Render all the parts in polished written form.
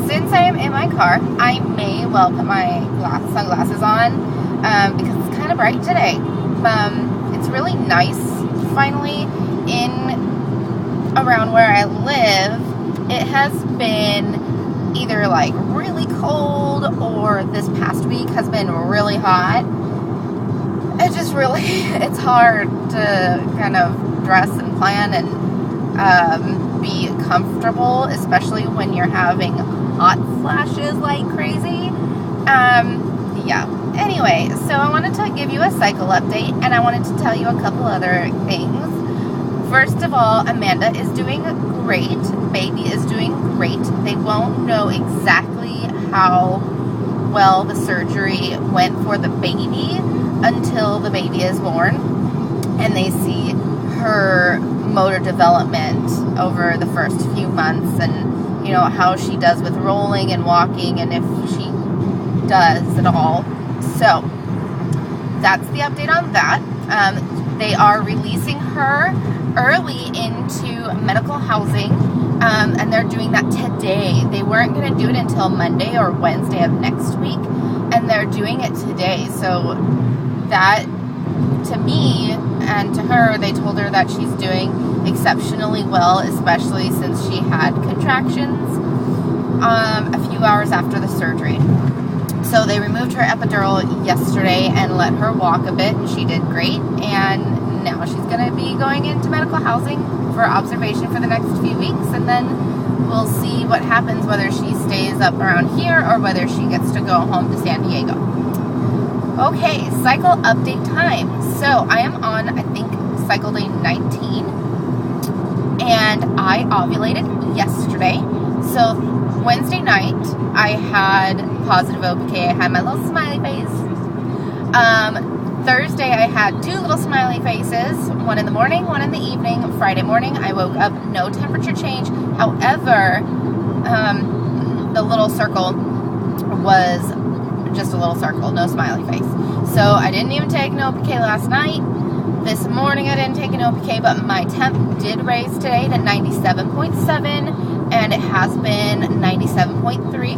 Since I am in my car, I may well put my sunglasses on because it's kind of bright today. It's really nice, finally, in around where I live. It has been either like really cold or this past week has been really hot. It's hard to kind of dress and plan and be comfortable, especially when you're having hot flashes like crazy. Yeah. Anyway, so I wanted to give you a cycle update, and I wanted to tell you a couple other things. First of all, Amanda is doing great. Baby is doing great. They won't know exactly how well the surgery went for the baby until the baby is born, and they see her motor development over the first few months, and how she does with rolling and walking, and if she does at all. So that's the update on that. They are releasing her early into medical housing, and they're doing that today. They weren't going to do it until Monday or Wednesday of next week, and they're doing it today. So that, to me and to her, they told her that she's doing exceptionally well, especially since she had contractions a few hours after the surgery. So they removed her epidural yesterday and let her walk a bit, and she did great. And now she's going to be going into medical housing for observation for the next few weeks, and then we'll see what happens, whether she stays up around here or whether she gets to go home to San Diego. Okay, cycle update time. So I am on, I think, cycle day 19, and I ovulated yesterday. So Wednesday night, I had positive OPK. I had my little smiley face. Thursday, I had two little smiley faces, one in the morning, one in the evening. Friday morning, I woke up, no temperature change. However, the little circle was just a little circle, no smiley face. So I didn't even take an OPK last night. This morning, I didn't take an OPK, but my temp did raise today to 97.7, and it has been 97.3.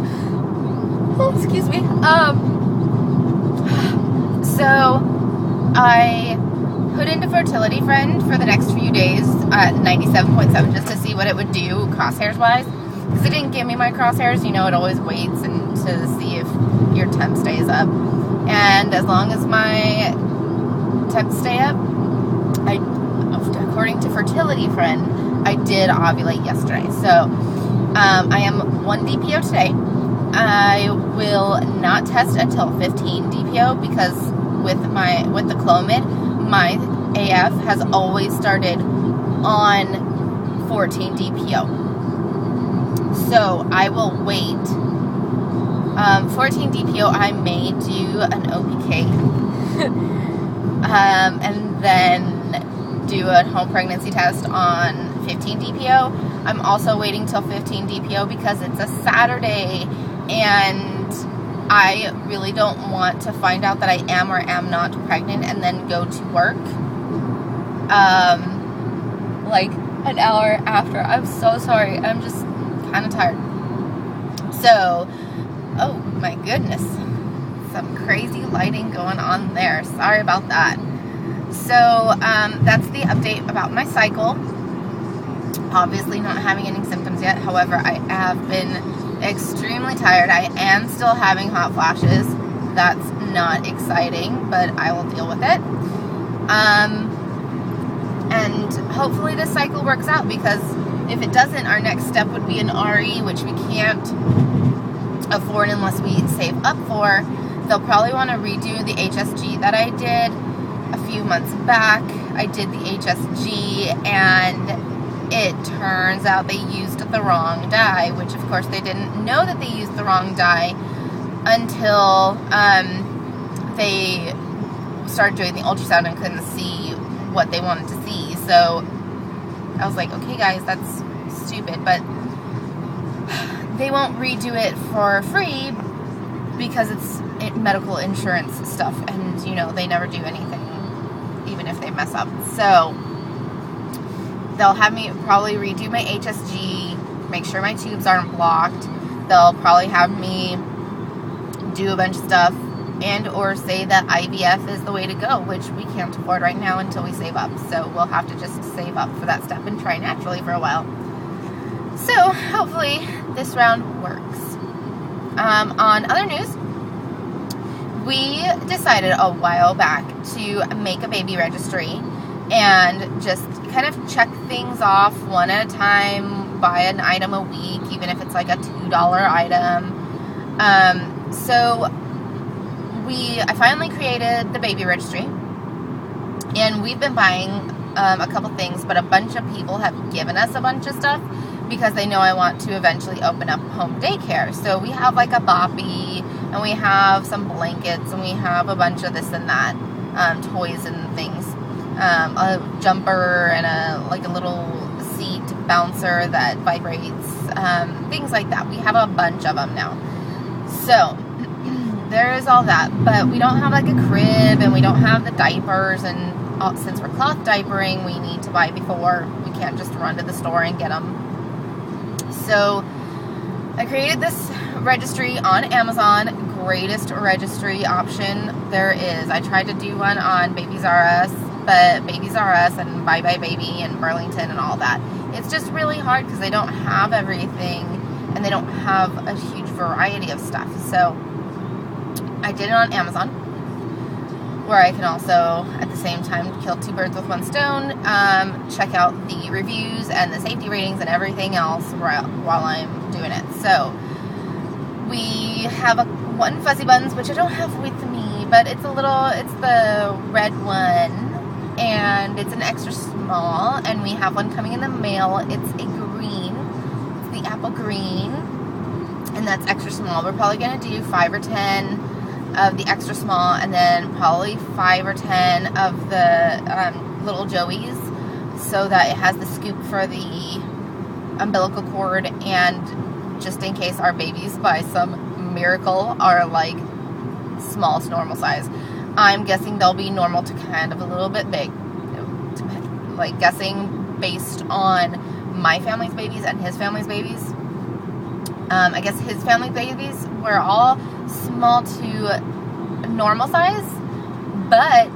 Oh, excuse me. So I put into Fertility Friend for the next few days at 97.7 just to see what it would do crosshairs wise, because it didn't give me my crosshairs. It always waits and to see if your temp stays up, and as long as my temp stay up, according to Fertility Friend, I did ovulate yesterday. So I am 1 DPO today. I will not test until 15 DPO because with the Clomid, my AF has always started on 14 DPO. So I will wait. 14 DPO, I may do an OPK, and then do a home pregnancy test on 15 DPO. I'm also waiting till 15 DPO because it's a Saturday, and I really don't want to find out that I am or am not pregnant and then go to work like an hour after. I'm so sorry. I'm just kind of tired. So, oh my goodness. Some crazy lighting going on there. Sorry about that. So, that's the update about my cycle. Obviously not having any symptoms yet. However, I have been extremely tired. I am still having hot flashes. That's not exciting, but I will deal with it. And hopefully this cycle works out, because if it doesn't, our next step would be an RE, which we can't afford unless we save up for. They'll probably want to redo the HSG that I did a few months back. I did the HSG, and it turns out they used the wrong dye, which of course they didn't know that they used the wrong dye until they started doing the ultrasound and couldn't see what they wanted to see. So I was like, okay guys, that's stupid, but they won't redo it for free because it's medical insurance stuff, and they never do anything even if they mess up. So they'll have me probably redo my HSG make sure my tubes aren't blocked. They'll probably have me do a bunch of stuff and or say that IVF is the way to go, which we can't afford right now until we save up. So we'll have to just save up for that step and try naturally for a while. So hopefully this round works. On other news, we decided a while back to make a baby registry and just kind of check things off one at a time, buy an item a week, even if it's like a $2 item. So I finally created the baby registry, and we've been buying a couple things, but a bunch of people have given us a bunch of stuff because they know I want to eventually open up home daycare. So we have like a boppy, and we have some blankets, and we have a bunch of this and that, toys and things, a jumper and a little seat bouncer that vibrates, things like that. We have a bunch of them now. So there is all that, but we don't have like a crib, and we don't have the diapers, and since we're cloth diapering, we need to buy before. We can't just run to the store and get them. So I created this registry on Amazon. Greatest registry option there is. I tried to do one on Babies R Us, but Babies R Us and Bye Bye Baby and Burlington and all that, it's just really hard because they don't have everything, and they don't have a huge variety of stuff. So I did it on Amazon, where I can also at the same time kill two birds with one stone, check out the reviews and the safety ratings and everything else while I'm doing it. So we have one Fuzzy Buns, which I don't have with me, but it's the red one, and it's an extra small, and we have one coming in the mail. It's a green, it's the apple green, and that's extra small. We're probably going to do 5 or 10 of the extra small, and then probably 5 or 10 of the little Joeys, so that it has the scoop for the umbilical cord, and just in case our babies by some miracle are like small to normal size. I'm guessing they'll be normal to kind of a little bit big, like guessing based on my family's babies and his family's babies. I guess his family's babies were all small to normal size, but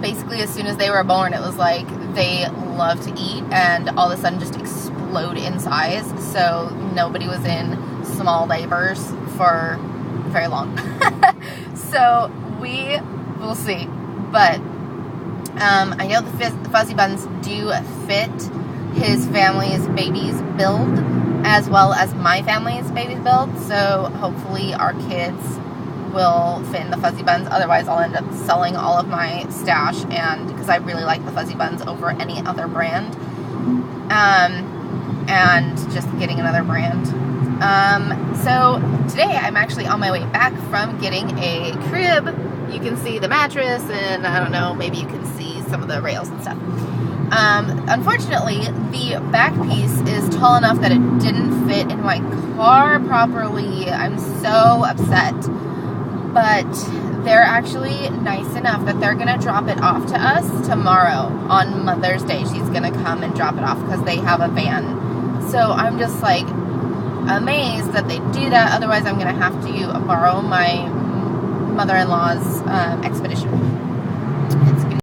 basically as soon as they were born, it was like they love to eat and all of a sudden just explode in size. So nobody was in small diapers for very long. So we will see. But I know the Fuzzy Buns do fit his family's baby's build as well as my family's baby's build. So hopefully our kids will fit in the Fuzzy Buns. Otherwise I'll end up selling all of my stash, and because I really like the Fuzzy Buns over any other brand, and just getting another brand. So today I'm actually on my way back from getting a crib. You can see the mattress, and I don't know, maybe you can see some of the rails and stuff. Unfortunately, the back piece is tall enough that it didn't fit in my car properly. I'm so upset. But they're actually nice enough that they're going to drop it off to us tomorrow on Mother's Day. She's going to come and drop it off because they have a van. So I'm just like amazed that they do that. Otherwise, I'm going to have to borrow my mother-in-law's expedition. It's